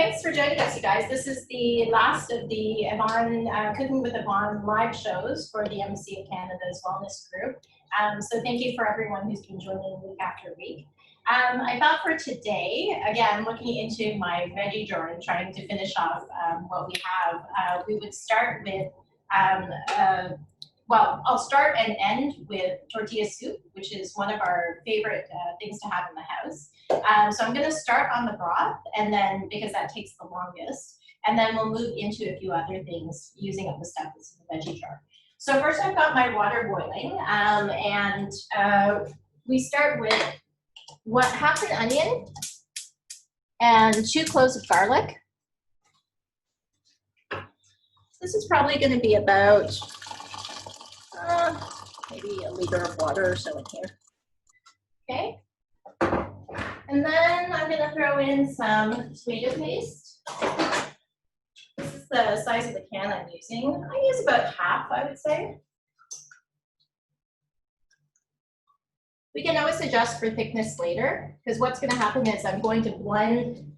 thanks for joining us, you guys. This is the last of the Yvonne Cooking with Yvonne live shows for the Embassy of Canada's Wellness Group. So thank you for everyone who's been joining week after week. I thought for today, again, looking into my veggie jar and trying to finish off what we have, we would start with, well, I'll start and end with tortilla soup, which is one of our favorite things to have in the house. So I'm going to start on the broth, and then because that takes the longest, and then we'll move into a few other things using up the stuff that's in the veggie jar. So first I've got my water boiling, and we start with half an onion and 2 cloves of garlic. This is probably going to be about maybe a liter of water or so in here. Okay. And then I'm going to throw in some tomato paste. This is the size of the can I'm using. I use about half, I would say. We can always adjust for thickness later, because what's going to happen is I'm going to blend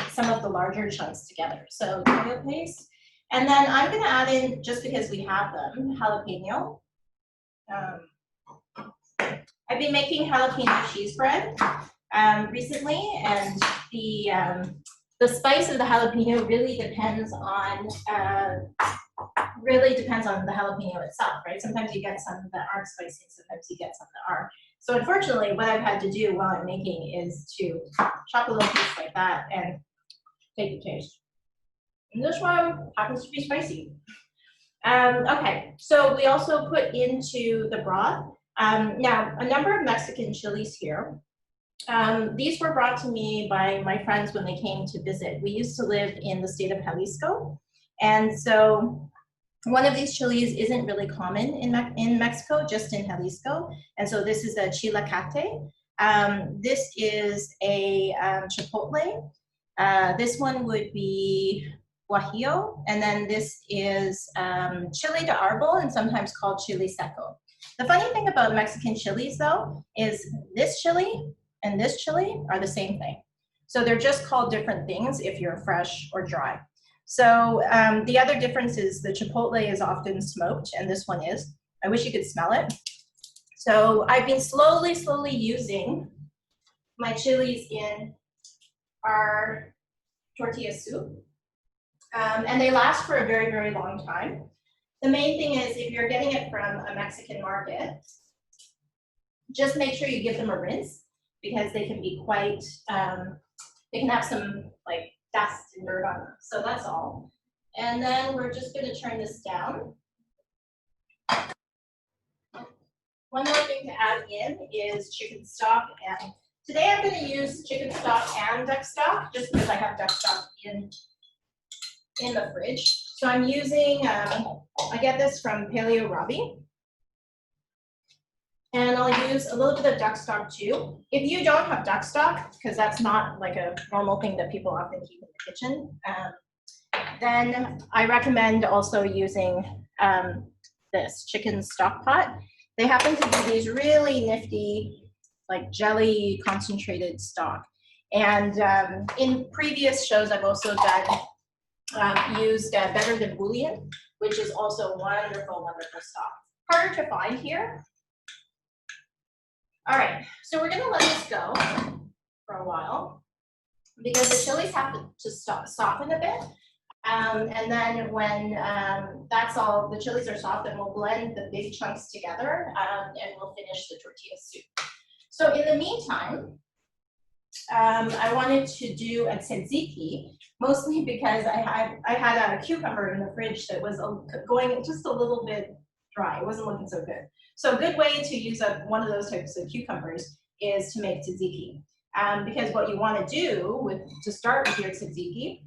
some of the larger chunks together. So tomato paste. And then I'm going to add in, just because we have them, jalapeno. I've been making jalapeno cheese bread recently, and the spice of the jalapeno really depends on the jalapeno itself, right? Sometimes you get some that aren't spicy, sometimes you get some that are. So unfortunately, what I've had to do while I'm making is to chop a little piece like that and take a taste. And this one happens to be spicy. Okay, so we also put into the broth. Now, a number of Mexican chilies here. These were brought to me by my friends when they came to visit. We used to live in the state of Jalisco, and so one of these chilies isn't really common in Mexico, just in Jalisco, and so this is a chilacate. This is a chipotle. This one would be guajillo, and then this is chile de árbol, and sometimes called chile seco. The funny thing about Mexican chilies, though, is this chili and this chili are the same thing. So they're just called different things if you're fresh or dry. So the other difference is the chipotle is often smoked, and this one is. I wish you could smell it. So I've been slowly using my chilies in our tortilla soup. And they last for a very, very long time. The main thing is if you're getting it from a Mexican market, just make sure you give them a rinse, because they can be quite, they can have some like dust and dirt on them. So that's all. And then we're just going to turn this down. One more thing to add in is chicken stock. And today I'm going to use chicken stock and duck stock, just because I have duck stock in the fridge. So I'm using, I get this from Paleo Robbie. And I'll use a little bit of duck stock too. If you don't have duck stock, because that's not like a normal thing that people often keep in the kitchen, then I recommend also using this chicken stock pot. They happen to be these really nifty, like jelly concentrated stock. And in previous shows, I've also used Better Than Bouillon, which is also wonderful, wonderful stock. Harder to find here. All right, so we're gonna let this go for a while because the chilies have to soften a bit. And then when that's all, the chilies are soft, then we'll blend the big chunks together and we'll finish the tortilla soup. So in the meantime, I wanted to do a tzatziki, mostly because I had a cucumber in the fridge that was going just a little bit dry. It wasn't looking so good. So a good way to use up one of those types of cucumbers is to make tzatziki. Because what you want to do to start with your tzatziki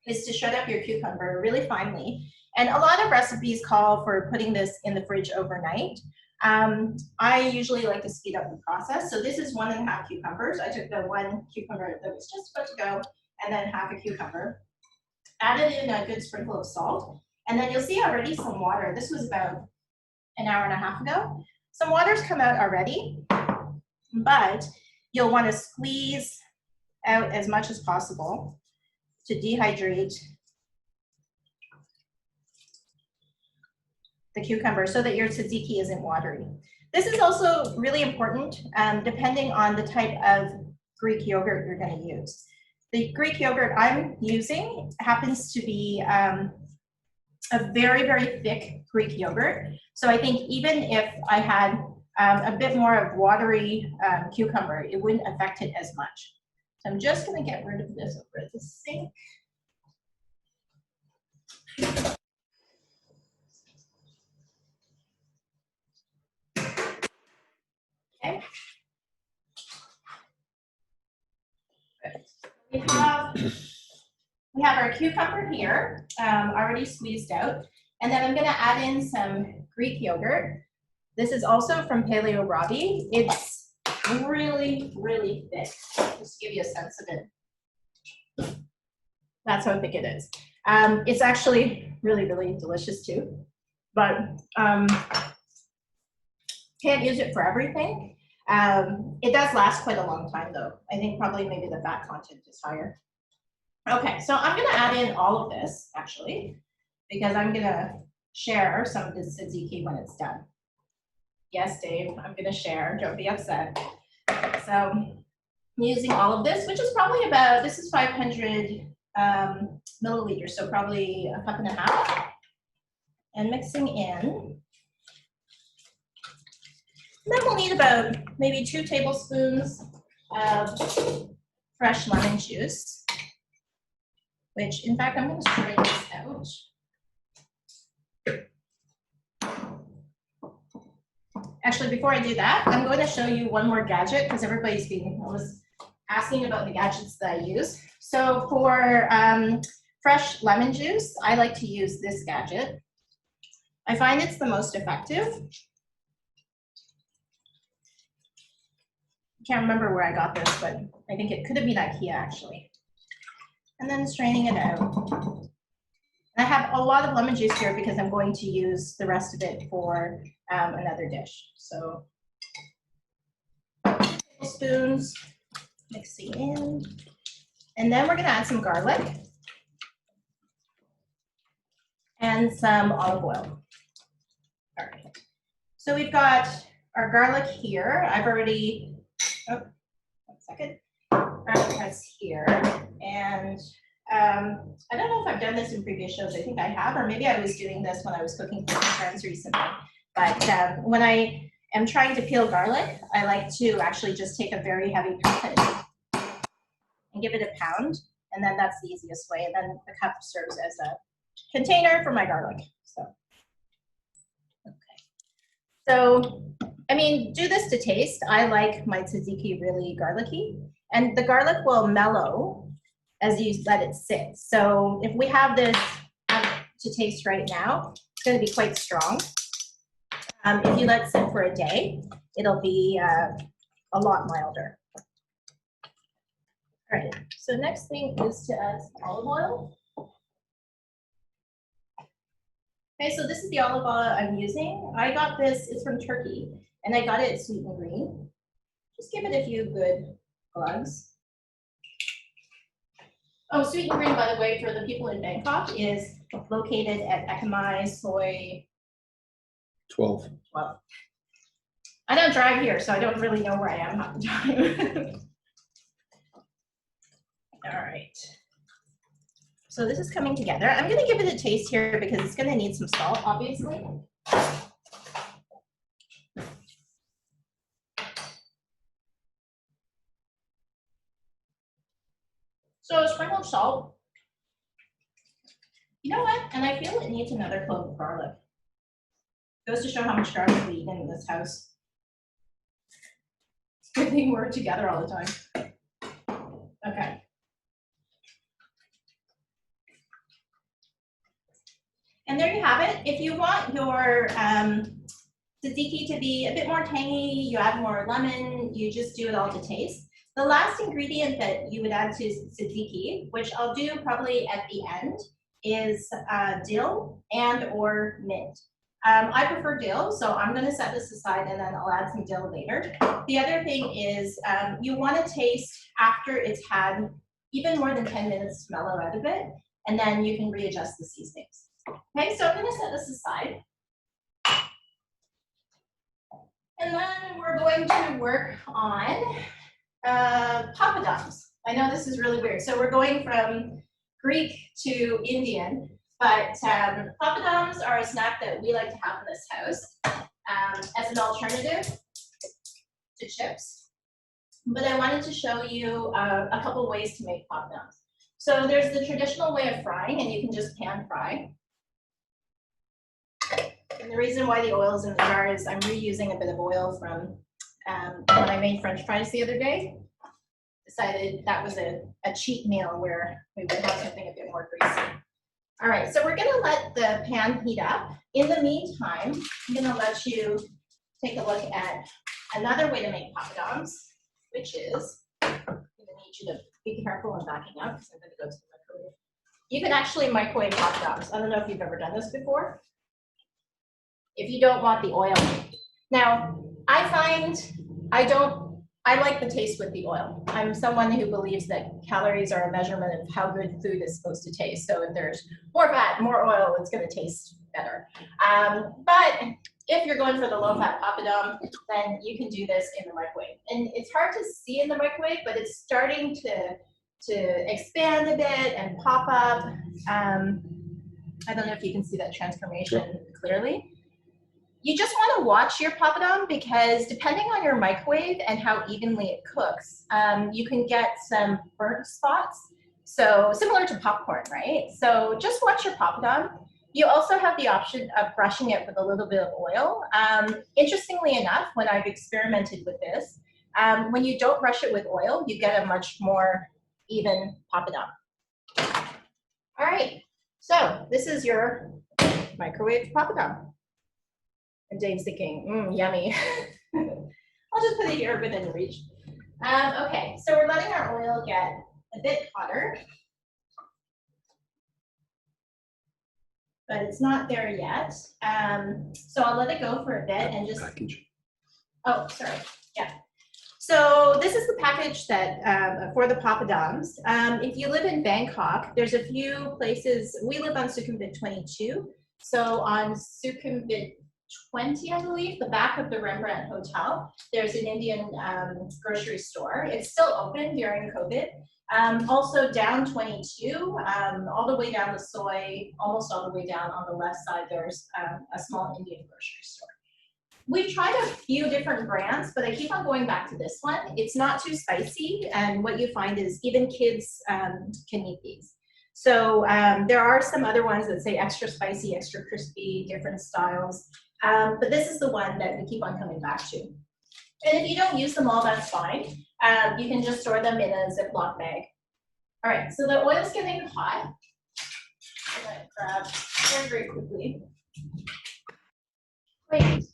is to shred up your cucumber really finely. And a lot of recipes call for putting this in the fridge overnight. I usually like to speed up the process. So this is 1.5 cucumbers. I took the 1 cucumber that was just about to go, and then half a cucumber. Added in a good sprinkle of salt. And then you'll see already some water. This was about an hour and a half ago. Some water's come out already, but you'll want to squeeze out as much as possible. to dehydrate the cucumber so that your tzatziki isn't watery. This is also really important depending on the type of Greek yogurt you're going to use. The Greek yogurt I'm using happens to be a very, very thick Greek yogurt. So I think even if I had a bit more of watery cucumber, it wouldn't affect it as much. So I'm just going to get rid of this over at the sink. Okay. We have our cucumber here, already squeezed out. And then I'm going to add in some Greek yogurt. This is also from Paleo Robbie. It's really, really thick. Just to give you a sense of it. That's how thick it is. It's actually really, really delicious too. But can't use it for everything. It does last quite a long time though. I think probably maybe the fat content is higher. Okay, so I'm gonna add in all of this actually, because I'm gonna share some of this tzatziki when it's done. Yes, Dave, I'm gonna share, don't be upset. So I'm using all of this, which is probably about, this is 500 milliliters, so probably a cup and a half. And mixing in. And then we'll need about maybe 2 tablespoons of fresh lemon juice, which in fact I'm going to strain this out. Actually, before I do that, I'm going to show you one more gadget because everybody's been always asking about the gadgets that I use. So for fresh lemon juice, I like to use this gadget. I find it's the most effective. I can't remember where I got this, but I think it could have been IKEA actually. And then straining it out. I have a lot of lemon juice here because I'm going to use the rest of it for another dish. So, tablespoons, mixing in. And then we're going to add some garlic and some olive oil. All right. So we've got our garlic here. I've already, oh, 1 second. Garlic press here. And I don't know if I've done this in previous shows. I think I have, or maybe I was doing this when I was cooking for some friends recently. But when I am trying to peel garlic, I like to actually just take a very heavy cup and give it a pound. And then that's the easiest way. And then the cup serves as a container for my garlic. So, okay. So, I mean, do this to taste. I like my tzatziki really garlicky. And the garlic will mellow as you let it sit. So if we have this to taste right now, it's going to be quite strong. If you let it sit for a day, it'll be a lot milder. All right, so next thing is to add some olive oil. Okay, so this is the olive oil I'm using. I got this, it's from Turkey, and I got it sweet and green. Just give it a few good glugs. Oh, Sweet and Green, by the way, for the people in Bangkok, is located at Ekamai Soy 12. I don't drive here, so I don't really know where I am half the time. All right. So this is coming together. I'm going to give it a taste here because it's going to need some salt, obviously. So a sprinkle of salt. You know what? And I feel it needs another clove of garlic. Goes to show how much garlic we eat in this house. It's a good thing we're together all the time. Okay. And there you have it. If you want your tzatziki to be a bit more tangy, you add more lemon, you just do it all to taste. The last ingredient that you would add to tzatziki, which I'll do probably at the end, is dill and or mint. I prefer dill, so I'm going to set this aside and then I'll add some dill later. The other thing is you want to taste after it's had even more than 10 minutes to mellow out a bit, and then you can readjust the seasonings. Okay, so I'm gonna set this aside. And then we're going to work on Poppadoms. I know this is really weird. So we're going from Greek to Indian, but Poppadoms are a snack that we like to have in this house as an alternative to chips. But I wanted to show you a couple ways to make Poppadoms. So there's the traditional way of frying, and you can just pan fry. And the reason why the oil is in the jar is I'm reusing a bit of oil from when I made French fries the other day. Decided that was a cheat meal where we would have something a bit more greasy. All right, so we're gonna let the pan heat up. In the meantime, I'm gonna let you take a look at another way to make Poppadoms, which is, I'm gonna need you to be careful in backing up because I'm gonna go to the microwave. You can actually microwave Poppadoms. I don't know if you've ever done this before. If you don't want the oil. Now, I find I like the taste with the oil. I'm someone who believes that calories are a measurement of how good food is supposed to taste. So if there's more fat, more oil, it's gonna taste better. But if you're going for the low-fat Poppadom, then you can do this in the microwave. And it's hard to see in the microwave, but it's starting to expand a bit and pop up. I don't know if you can see that transformation clearly. You just want to watch your Poppadom because depending on your microwave and how evenly it cooks, you can get some burnt spots. So similar to popcorn, right? So just watch your Poppadom. You also have the option of brushing it with a little bit of oil. Interestingly enough, when I've experimented with this, when you don't brush it with oil, you get a much more even Poppadom. All right, so this is your microwave Poppadom. And Dave's thinking, yummy. I'll just put it here within reach. Okay, so we're letting our oil get a bit hotter. But it's not there yet. So I'll let it go for a bit and just. Package. Oh, sorry. Yeah. So this is the package that for the Poppadoms. If you live in Bangkok, there's a few places. We live on Sukhumvit 22. So on Sukhumvit 20, I believe, the back of the Rembrandt Hotel, there's an Indian grocery store. It's still open during COVID. Also down 22, all the way down the Soy, almost all the way down on the left side, there's a small Indian grocery store. We've tried a few different brands, but I keep on going back to this one. It's not too spicy, and what you find is even kids can eat these. So there are some other ones that say extra spicy, extra crispy, different styles. But this is the one that we keep on coming back to. And if you don't use them all, that's fine. You can just store them in a Ziploc bag. All right, so the oil's getting hot. I'm gonna grab very, very quickly. Wait.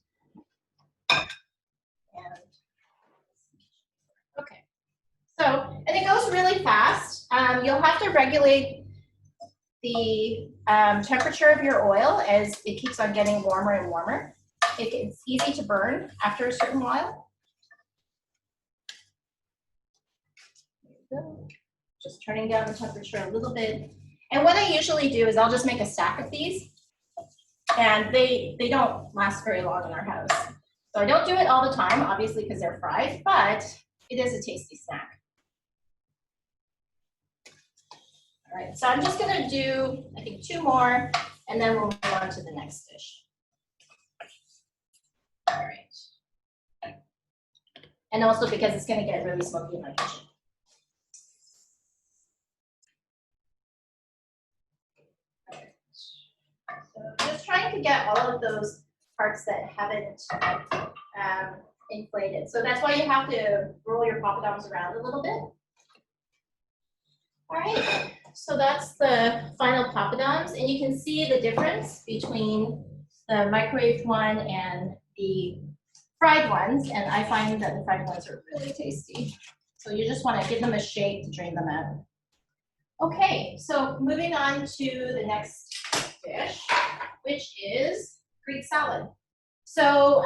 Okay. So, and it goes really fast. You'll have to regulate the temperature of your oil as it keeps on getting warmer and warmer. It's easy to burn after a certain while. There you go. Just turning down the temperature a little bit. And what I usually do is I'll just make a stack of these, and they don't last very long in our house. So I don't do it all the time, obviously, because they're fried, but it is a tasty snack. All right, so I'm just gonna do, I think, 2 more, and then we'll move on to the next dish. All right. And also because it's gonna get really smoky in my kitchen. Okay. So just trying to get all of those parts that haven't inflated. So that's why you have to roll your Poppadoms around a little bit. All right, so that's the final Poppadoms, and you can see the difference between the microwaved one and the fried ones, and I find that the fried ones are really tasty. So you just want to give them a shake to drain them out. Okay, so moving on to the next dish, which is Greek salad. So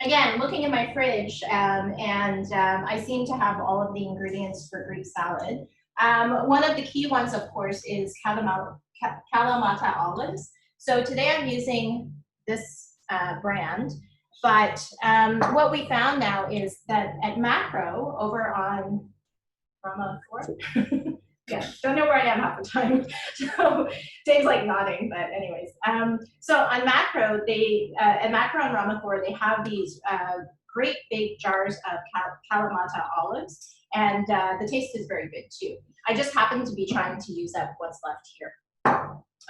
again, looking in my fridge, I seem to have all of the ingredients for Greek salad. One of the key ones, of course, is Kalamata olives. So today I'm using this brand, but what we found now is that at Macro over on Rama 4, yeah, don't know where I am half the time. So Dave's like nodding, but anyways. So on Macro, at Macro and Rama 4, they have these great big jars of Kalamata olives, and the taste is very good too. I just happen to be trying to use up what's left here.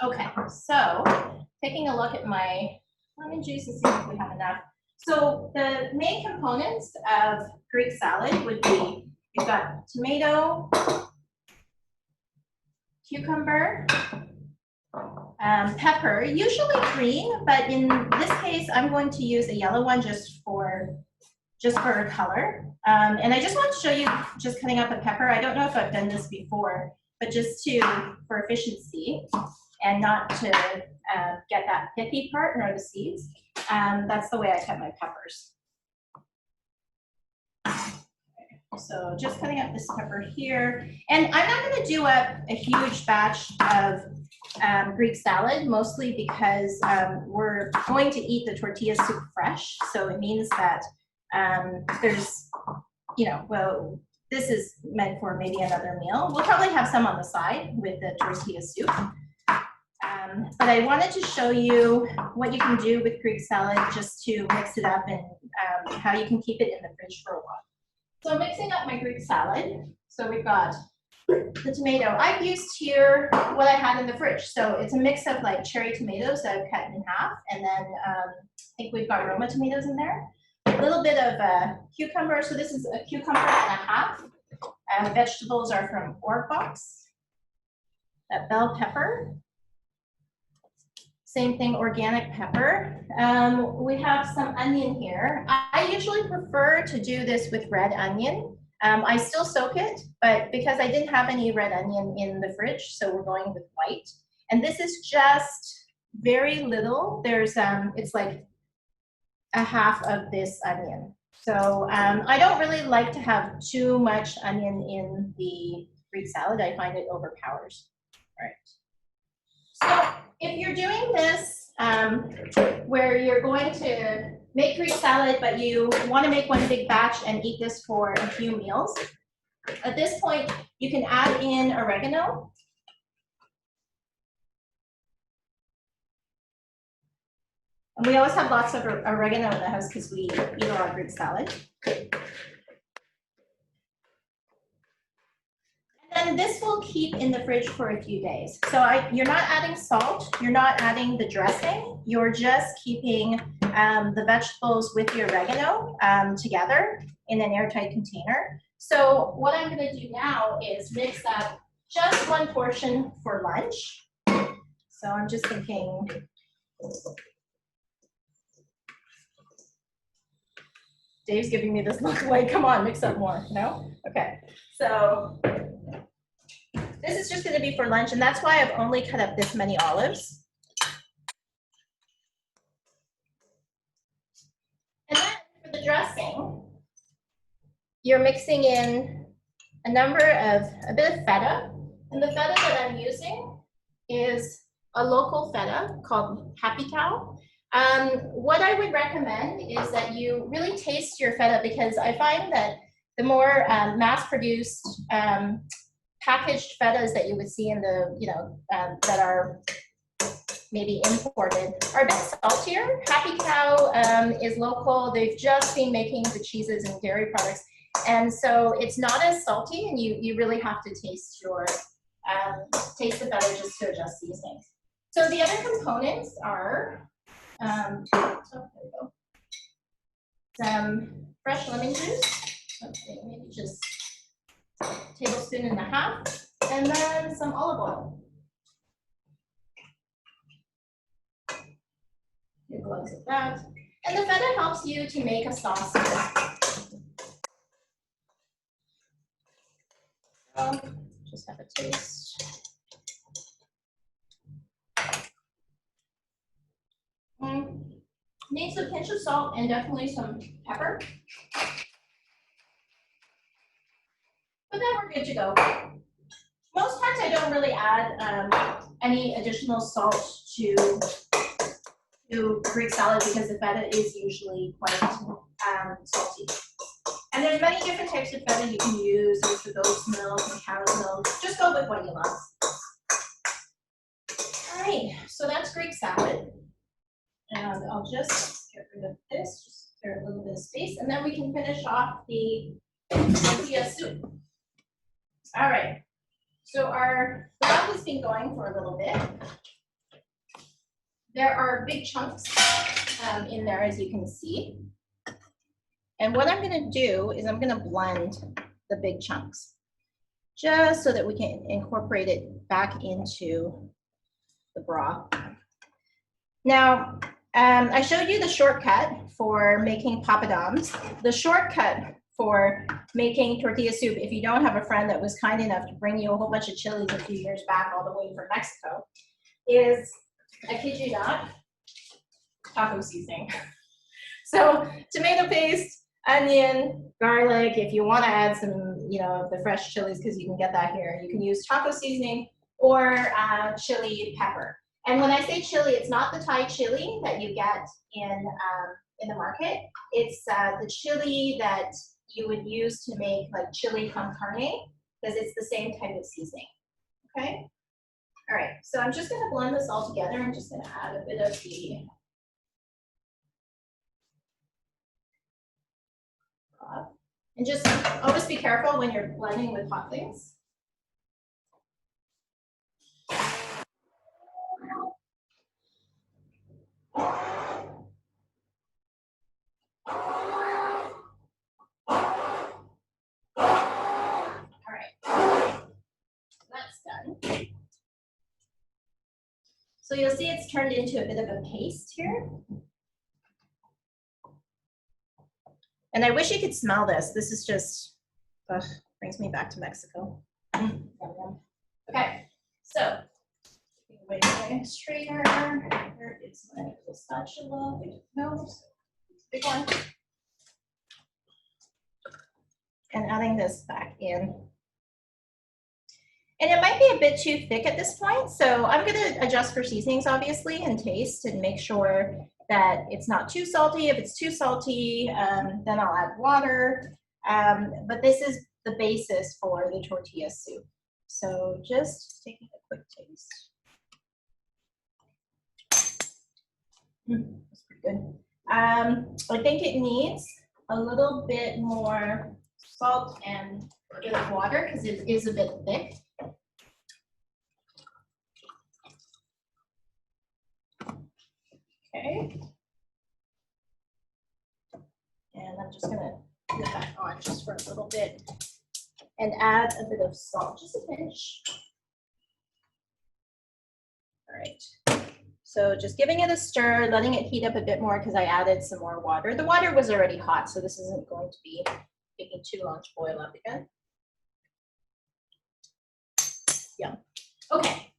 Okay, so taking a look at my lemon juice and see if we have enough. So the main components of Greek salad would be, you've got tomato, cucumber, pepper, usually green, but in this case, I'm going to use a yellow one just for color. And I just want to show you just cutting up a pepper. I don't know if I've done this before, but just for efficiency and not to get that picky part nor the seeds. That's the way I cut my peppers. So just cutting up this pepper here. And I'm not going to do a huge batch of Greek salad, mostly because we're going to eat the tortilla soup fresh. So it means that there's, well, this is meant for maybe another meal. We'll probably have some on the side with the tortilla soup. But I wanted to show you what you can do with Greek salad just to mix it up and how you can keep it in the fridge for a while. So mixing up my Greek salad. So we've got the tomato. I've used here what I had in the fridge. So it's a mix of like cherry tomatoes that I've cut in half. And then I think we've got Roma tomatoes in there. A little bit of cucumber. So this is a cucumber and a half. Vegetables are from Org Box. That bell pepper. Same thing, organic pepper. We have some onion here. I usually prefer to do this with red onion. I still soak it, but because I didn't have any red onion in the fridge, so we're going with white. And this is just very little. There's, it's like a half of this onion. So I don't really like to have too much onion in the Greek salad. I find it overpowers. All right. So if you're doing this where you're going to make Greek salad, but you want to make one big batch and eat this for a few meals, at this point, you can add in oregano. And we always have lots of oregano in the house because we eat a lot of Greek salad. And this will keep in the fridge for a few days. So you're not adding salt, you're not adding the dressing, you're just keeping the vegetables with the oregano together in an airtight container. So what I'm gonna do now is mix up just one portion for lunch. So I'm just thinking, Dave's giving me this look like, come on, mix up more, no? Okay, so this is just going to be for lunch, and that's why I've only cut up this many olives. And then for the dressing, you're mixing in a bit of feta. And the feta that I'm using is a local feta called Happy Cow. What I would recommend is that you really taste your feta, because I find that the more mass-produced packaged fetas that you would see in the, that are maybe imported are a bit saltier. Happy Cow is local. They've just been making the cheeses and dairy products. And so it's not as salty, and you really have to taste taste the feta just to adjust these things. So the other components are some fresh lemon juice. Okay, maybe just a tablespoon and a half, and then some olive oil. Get close of that. And the feta helps you to make a sauce. Just have a taste. Needs a pinch of salt and definitely some pepper. But then we're good to go. Most times I don't really add any additional salt to Greek salad because the feta is usually quite salty. And there's many different types of feta you can use. There's the goat's milk and cow's milk. Just go with what you love. All right, so that's Greek salad. And I'll just get rid of this, just clear a little bit of space, and then we can finish off the tortilla soup. All right, so our broth has been going for a little bit. There are big chunks in there, as you can see. And what I'm gonna do is I'm gonna blend the big chunks, just so that we can incorporate it back into the broth. Now, I showed you the shortcut for making papadams. The shortcut for making tortilla soup, if you don't have a friend that was kind enough to bring you a whole bunch of chilies a few years back all the way from Mexico, is, I kid you not, taco seasoning. So tomato paste, onion, garlic. If you want to add some, you know, the fresh chilies, because you can get that here, you can use taco seasoning or chili pepper. And when I say chili, it's not the Thai chili that you get in the market. It's the chili that you would use to make like chili con carne, because it's the same type of seasoning. Okay. All right. So I'm just going to blend this all together. I'm just going to add a bit of the broth. And just always be careful when you're blending with hot things. So you'll see it's turned into a bit of a paste here. And I wish you could smell this. This is just, brings me back to Mexico. Okay, so away my strainer. Here is my little spatula. No, big one. And adding this back in. And it might be a bit too thick at this point, so I'm going to adjust for seasonings, obviously, and taste and make sure that it's not too salty. If it's too salty, then I'll add water. But this is the basis for the tortilla soup. So just taking a quick taste. That's pretty good. I think it needs a little bit more salt and a bit of water because it is a bit thick. Okay. And I'm just gonna put that on just for a little bit and add a bit of salt, just a pinch. All right. So just giving it a stir, letting it heat up a bit more because I added some more water. The water was already hot, so this isn't going to be taking too long to boil up again. Yeah. Okay.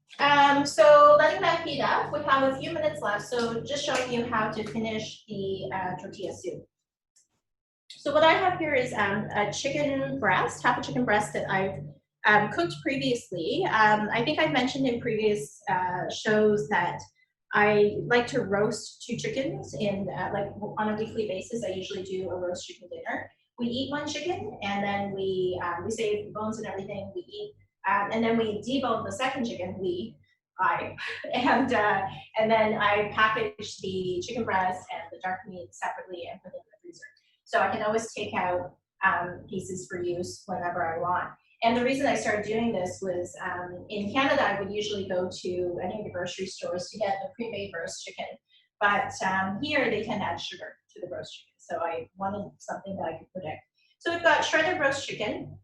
So letting that heat up, we have a few minutes left. So just showing you how to finish the tortilla soup. So what I have here is a chicken breast, half a chicken breast that I've cooked previously. I think I've mentioned in previous shows that I like to roast 2 chickens in like on a weekly basis. I usually do a roast chicken dinner. We eat 1 chicken and then we save the bones and everything. We eat. And then we debone the second chicken, and then I package the chicken breast and the dark meat separately and put it in the freezer. So I can always take out pieces for use whenever I want. And the reason I started doing this was in Canada, I would usually go to any of the grocery stores to get the pre-made roast chicken. But here they tend to add sugar to the roast chicken. So I wanted something that I could predict. So we've got shredded roast chicken.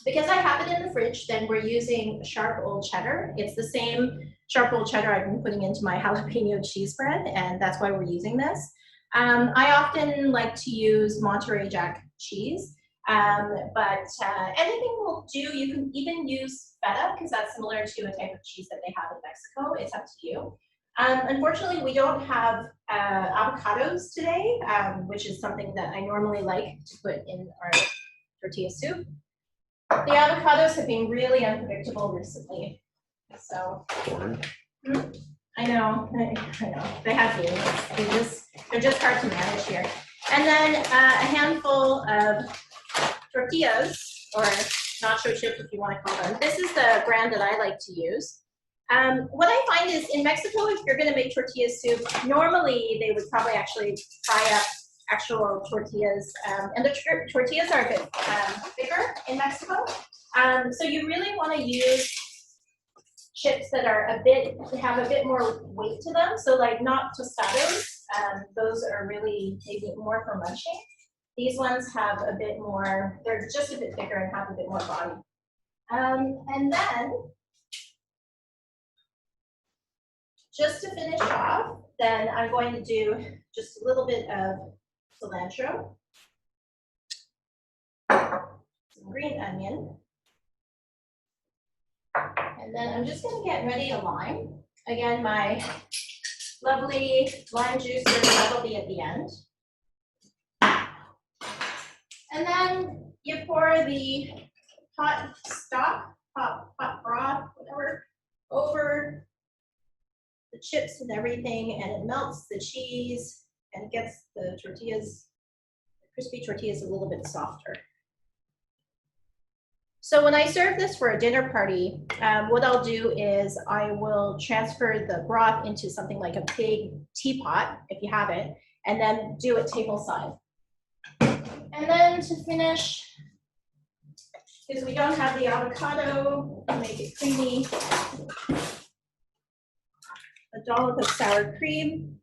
Because I have it in the fridge, then we're using sharp old cheddar. It's the same sharp old cheddar I've been putting into my jalapeno cheese bread, and that's why we're using this. I often like to use Monterey Jack cheese, but anything will do. You can even use feta, because that's similar to a type of cheese that they have in Mexico. It's up to you. Unfortunately, we don't have avocados today, which is something that I normally like to put in our tortilla soup. The avocados have been really unpredictable recently, so. I know, they have been, they're just hard to manage here. And then a handful of tortillas, or nacho chips if you want to call them. This is the brand that I like to use. What I find is in Mexico, if you're gonna make tortilla soup, normally they would probably actually fry up actual tortillas, and the tortillas are a bit bigger in Mexico. So you really want to use chips that are have a bit more weight to them. So like not tostados, those are really maybe more for munching. These ones have a bit more, they're just a bit thicker and have a bit more body. And then, just to finish off, then I'm going to do just a little bit of cilantro, some green onion, and then I'm just going to get ready a lime. Again, my lovely lime juicer, that'll be at the end. And then you pour the hot stock, hot broth, whatever, over the chips and everything, and it melts the cheese and gets the tortillas, the crispy tortillas, a little bit softer. So when I serve this for a dinner party, what I'll do is I will transfer the broth into something like a big teapot, if you have it, and then do it tableside. And then to finish, because we don't have the avocado, make it creamy, a dollop of sour cream,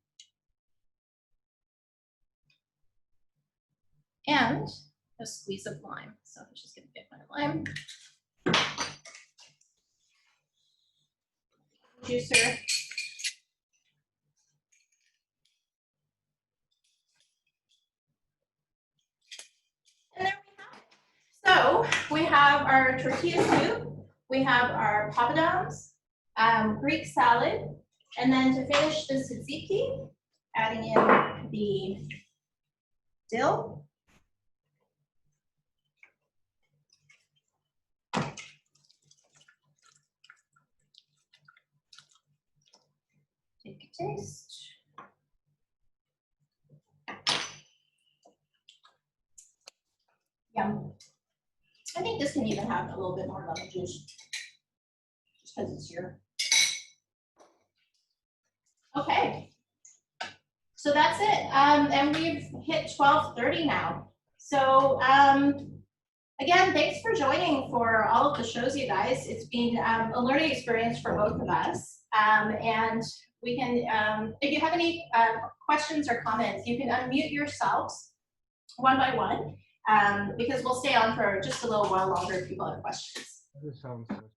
and a squeeze of lime. So I'm just gonna get my lime juicer. And there we have it. So we have our tortilla soup, we have our papadams, Greek salad, and then to finish the tzatziki, adding in the dill. Take a taste. Yum. I think this can even have a little bit more lemon juice, just because it's here. Okay, so that's it. And we've hit 12:30 now. So again, thanks for joining for all of the shows, you guys. It's been a learning experience for both of us. And we can, if you have any questions or comments, you can unmute yourselves one by one, because we'll stay on for just a little while longer if people have questions. This sounds good.